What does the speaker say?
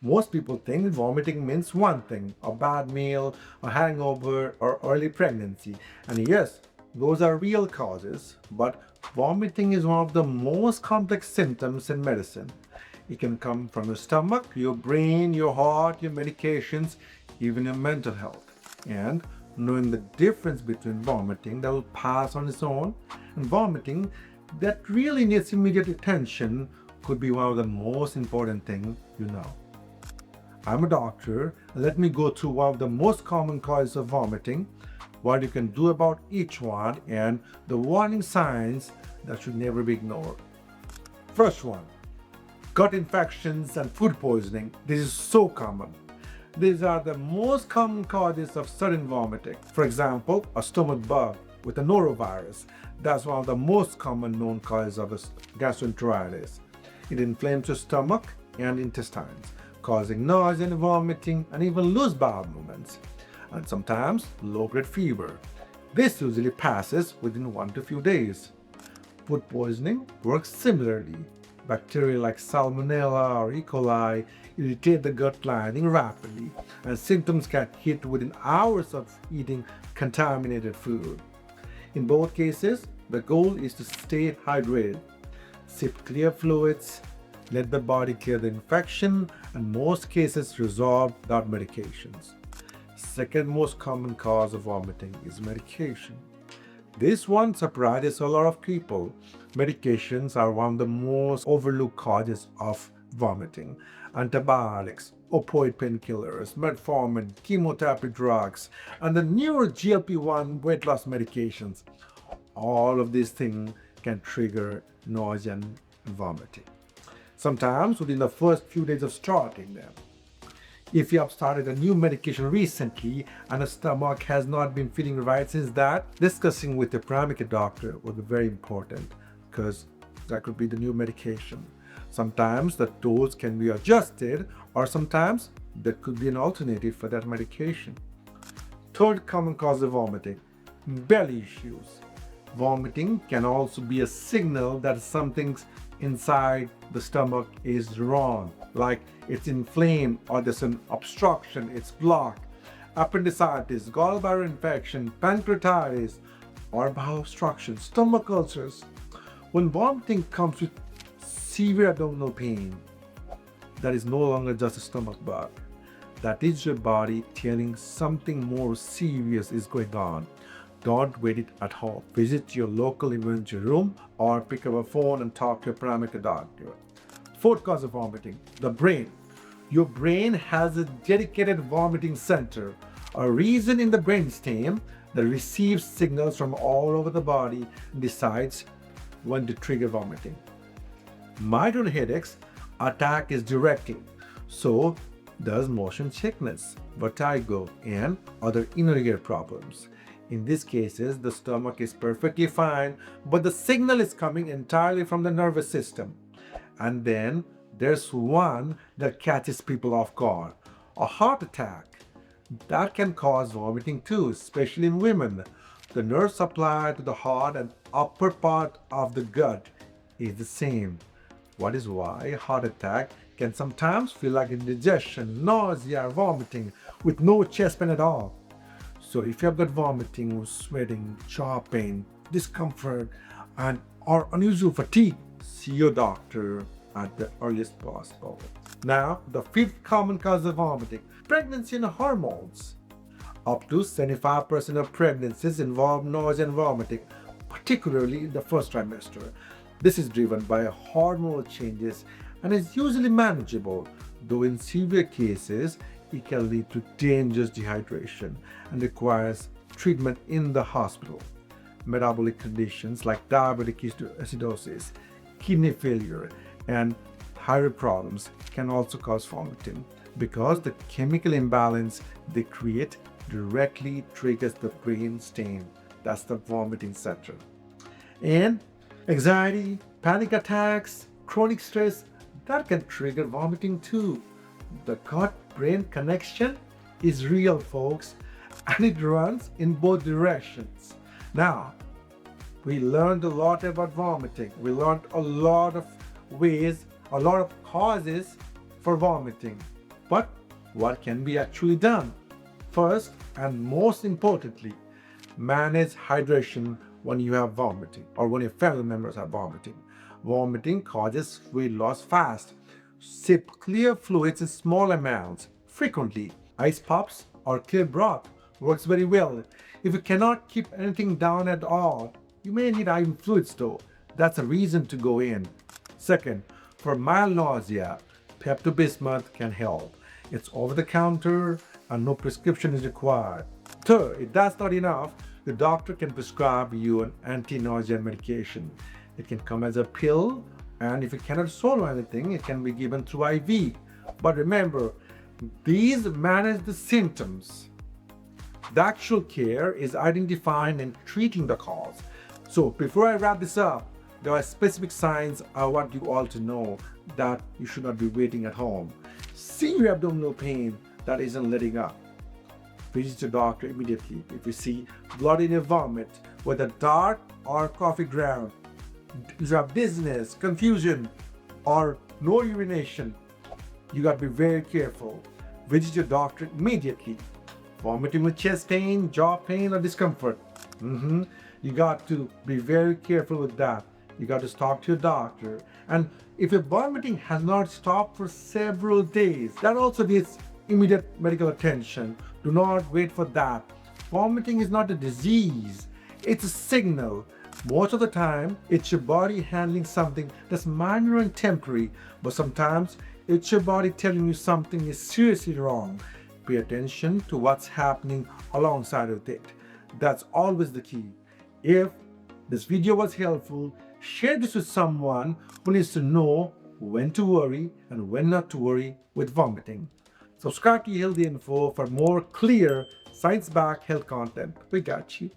Most people think vomiting means one thing: a bad meal, a hangover, or early pregnancy. And yes, those are real causes, but vomiting is one of the most complex symptoms in medicine. It can come from your stomach, your brain, your heart, your medications, even your mental health. And knowing the difference between vomiting that will pass on its own and vomiting that really needs immediate attention could be one of the most important things you know. I'm a doctor. Let me go through one of the most common causes of vomiting, what you can do about each one, and the warning signs that should never be ignored. First one, gut infections and food poisoning. This is so common. These are the most common causes of sudden vomiting. For example, a stomach bug with a norovirus. That's one of the most common known causes of gastroenteritis. It inflames your stomach and intestines, causing nausea and vomiting and even loose bowel movements, and sometimes low-grade fever. This usually passes within 1 to few days. Food poisoning works similarly. Bacteria like Salmonella or E. coli irritate the gut lining rapidly, and symptoms can hit within hours of eating contaminated food. In both cases, the goal is to stay hydrated, sip clear fluids, let the body clear the infection, and most cases resolve without medications. Second most common cause of vomiting is medication. This one surprises a lot of people. Medications are one of the most overlooked causes of vomiting. Antibiotics, opioid painkillers, metformin, chemotherapy drugs, and the newer GLP-1 weight loss medications. All of these things can trigger nausea and vomiting, sometimes within the first few days of starting them. If you have started a new medication recently and the stomach has not been feeling right since that, discussing with your primary care doctor will be very important because that could be the new medication. Sometimes the dose can be adjusted, or sometimes there could be an alternative for that medication. Third common cause of vomiting, belly issues. Vomiting can also be a signal that something's inside the stomach is wrong, like it's inflamed or there's an obstruction, it's blocked. Appendicitis, gallbladder infection, pancreatitis, or bowel obstruction, stomach ulcers. When vomiting comes with severe abdominal pain, that is no longer just a stomach bug. That is your body telling something more serious is going on. Don't wait it at home. Visit your local emergency room or pick up a phone and talk to your primary care doctor. Fourth cause of vomiting, the brain. Your brain has a dedicated vomiting center, a region in the brainstem that receives signals from all over the body and decides when to trigger vomiting. Migraine headaches attack is directly, so does motion sickness, vertigo, and other inner ear problems. In these cases, the stomach is perfectly fine, but the signal is coming entirely from the nervous system. And then there's one that catches people off guard, a heart attack. That can cause vomiting too, especially in women. The nerve supply to the heart and upper part of the gut is the same. What is why a heart attack can sometimes feel like indigestion, nausea, or vomiting with no chest pain at all. So if you have got vomiting, sweating, jaw pain, discomfort, and or unusual fatigue, see your doctor at the earliest possible. Now, the fifth common cause of vomiting, pregnancy and hormones. Up to 75% of pregnancies involve nausea and vomiting, particularly in the first trimester. This is driven by hormonal changes and is usually manageable, though in severe cases, it can lead to dangerous dehydration and requires treatment in the hospital. Metabolic conditions like diabetic acidosis, kidney failure, and thyroid problems can also cause vomiting because the chemical imbalance they create directly triggers the brain stem. That's the vomiting center. And anxiety, panic attacks, chronic stress, that can trigger vomiting too. The gut-brain connection is real, folks, and it runs in both directions. Now, we learned a lot about vomiting. We learned a lot of ways, a lot of causes for vomiting. But what can be actually done? First, and most importantly, manage hydration when you have vomiting or when your family members are vomiting. Vomiting causes weight loss fast. Sip clear fluids in small amounts frequently. Ice pops or clear broth works very well. If you cannot keep anything down at all, you may need iron fluids though. That's a reason to go in. Second, for mild nausea, Pepto-Bismuth can help. It's over the counter and no prescription is required. Third, if that's not enough, the doctor can prescribe you an anti-nausea medication. It can come as a pill, and if you cannot swallow anything, it can be given through IV. But remember, these manage the symptoms. The actual care is identifying and treating the cause. So before I wrap this up, there are specific signs I want you all to know that you should not be waiting at home. See your abdominal pain that isn't letting up. Visit your doctor immediately. If you see blood in your vomit, whether dark or coffee ground, you have dizziness, confusion, or no urination, you got to be very careful. Visit your doctor immediately. Vomiting with chest pain, jaw pain, or discomfort. You got to be very careful with that. You got to talk to your doctor. And if your vomiting has not stopped for several days, that also needs immediate medical attention. Do not wait for that. Vomiting is not a disease, it's a signal. Most of the time, it's your body handling something that's minor and temporary, but sometimes it's your body telling you something is seriously wrong. Pay attention to what's happening alongside with it. That's always the key. If this video was helpful, share this with someone who needs to know when to worry and when not to worry with vomiting. Subscribe to eHealthyinfo for more clear, science-backed health content. We got you.